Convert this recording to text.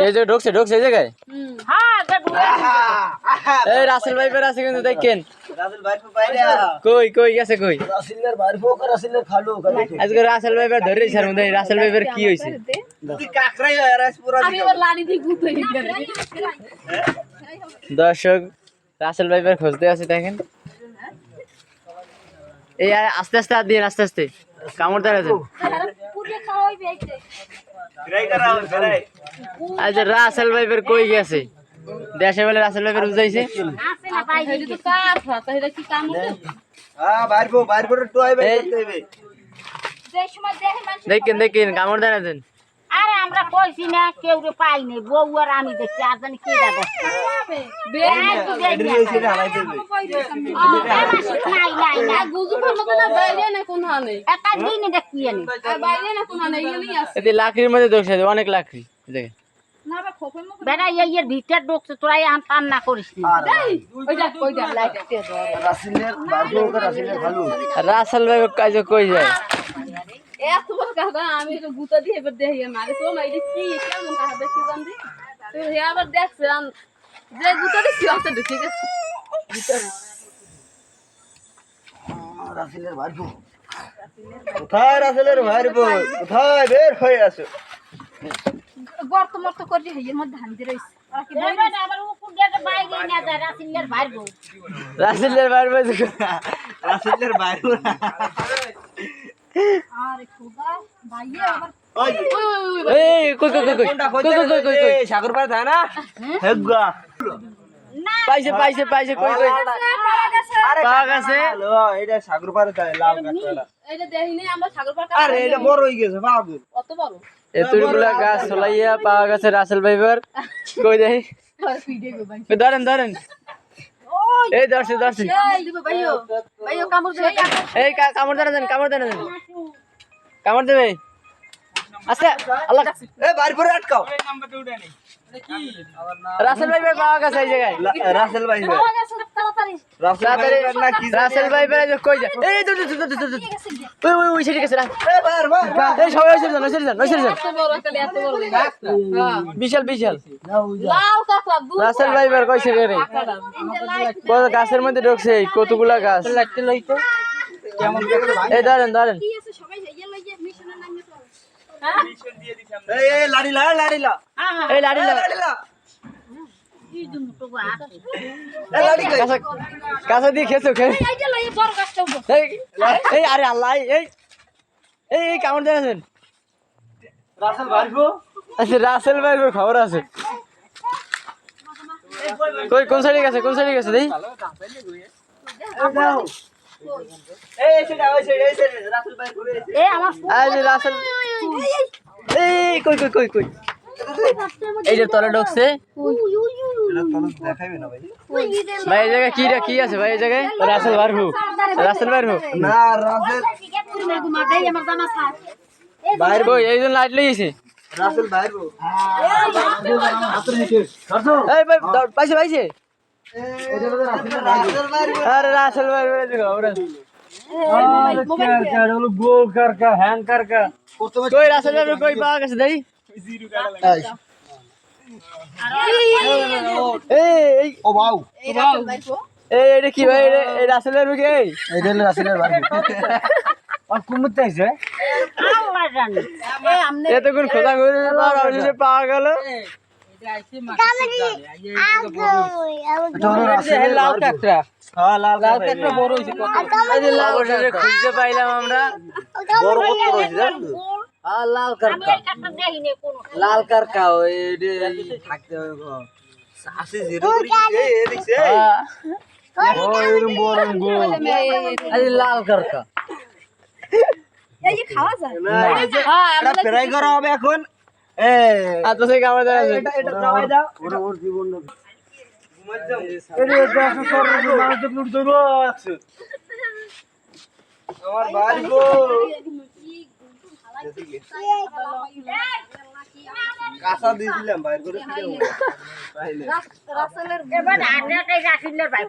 এই যে ঢুকছে এই জায়গায়। এই রাসেল ভাই বের আছে কিন্তু দেখেন। কই গেছে কই? আজকে রাসেল ভাই বের ধরে ছাড় মধ্যে রাসেল ভাই বের কি হইছে? দর্শক রাসেল ভাই বের খুঁজতে আছে দেখেন। এই আস্তে আস্তে দিন আস্তে কামড় দেন। আজ রাসেল ভাই বের কই গেছে? দেশে বলে রাসেল ভাই বের বুঝাইছে। দেখেন কামড় দেন। আরে আমরা কইছি না কেউ রে পাই নাই বউ আর আমি দেখছি আর জানি কি দাদা লাকড়ির মধ্যে দোষ আছে অনেক লাকড়ি দেখেন বেড়া এর ভিতর ঢুকছে তোরা এখন কান্না করিস রাসেল ভাই কাজে কই যায় এত বড় কথা আমি তো গুতা দিয়ে এবার দেখি মারে তো না এটা কি কেমন কথা দেখি জানি তো হে আবার দেখছেন যে গুতা দিয়ে কি আছে ঠিক আছে ভিতরে রাসেলের ভাইবো কোথায় রাসেলের ভাইবো কোথায় বের হয়ে আসো গর্ত মর্ত করে এর মধ্যে ধান দিয়ে রইছে আবার উপর দিয়ে বাইরে না যায় রাসেলের ভাইবো রাসেলের ভাইবো আরে খোদা ভাইয়ে আবার এই কই সাগর পাড়ে থাকে না হেগা পাইছে কই আরে পাওয়া গেছে এটা সাগর পাড়ে থাকে লাল কাঁকড়া এটা দেখিনি আমরা সাগর পার আরে এটা বড় হই গেছে বাবু কত বড় এতগুলা গাছ ছলাইয়া পাওয়া গেছে রাসেল ভাইবার কই দেই ধরেন এই দর্শি এই দিব ভাইও কামড় দেবে এই কামড় দেন কামড় দেবে আচ্ছা আল্লাহ এ বাইরে পরে আটকাও রাসেল ভাই পাওয়া গেছে এই জায়গায় রাসেল ভাই তাড়াতাড়ি রাসেল ভাই কই যায় এই ওই সেটি গেছে এ বাইরে এই সবাই সেরে যান এত বড় হ্যাঁ বিশাল লাল কাকড়া রাসেল ভাই বের কইছে রে কত গাছের মধ্যে ঢুকছে কতগুলা গাছ কেমন এই ধরেন কি আছে সবাই ইয়ে লইয়ে মিশনের নামে তো মিশন দিয়ে দিছি আমরা এই লাড়িলা এই লাড়িলা কি জন্য তো আর এ লাড়ি কই কাছে দিয়ে খেছো এইটা লইয়ে বড় গাছটা এই আরে আল্লাহ এই কামড় দেন রাসেল ভাইবো আচ্ছা রাসেল ভাইয়ের খবর আছে কই কোন সাইডে গেছে দেই দাও এই সেটা ওই সাইডে রাসেল ভাই ঘুরে এসে এ আমার আজ রাসেল এই কই এই যে তলে ঢুকছে এটা তো দেখাইবে না ভাই ভাই এই জায়গায় কি আছে ভাই এই জায়গায় রাসেল ভাইবো না রাসেল আমার জানা থাক বাইরে কই এই জন্য লাইট লইছে রাসেল ভাইবো এই ভাই পাইছে এটা তো রাসেল ভাইবো আরে রাসেল ভাই খবর আছে গোল কারকা হ্যাং কারকা কই রাসেল ভাই কই পাওয়া গেছে দেই এই ও বাউ এই এটা কি ভাই এই রাসেল ভাই কি এটা রাসেলের ভাইবো আর কুমতে আইছে আল্লাহ জানে এ আমনে এতক্ষণ খোঁজা করে পাওয়া গেল এটা হলো রাসেলের লাল কাকড়া হ্যাঁ লাল কাকড়া বড় হইছে অবশেষে খুঁজতে পাইলাম আমরা বড় কত হইছে হ্যাঁ লাল আমি এই কাটটা দেখিনি কোনো লাল কারকা ওই থাকতে হবে আসে জিরো করি এই দেখছে ও এরম বড় গো আরে লাল কারকা এই যে খাওয়া যায় হ্যাঁ এটা ফ্রাই করা হবে এখন এ আচ্ছা সেই কামড় দেন এটা চালাই দাও ওর জীবন ঘুমাই যাও এটা দেখো সর মানুষ লুট দেব আছে আমার ভাই গো কাঁচা দিয়েছিলাম বাইর করে রাসেলের এবার আগে রাসেলের ভাই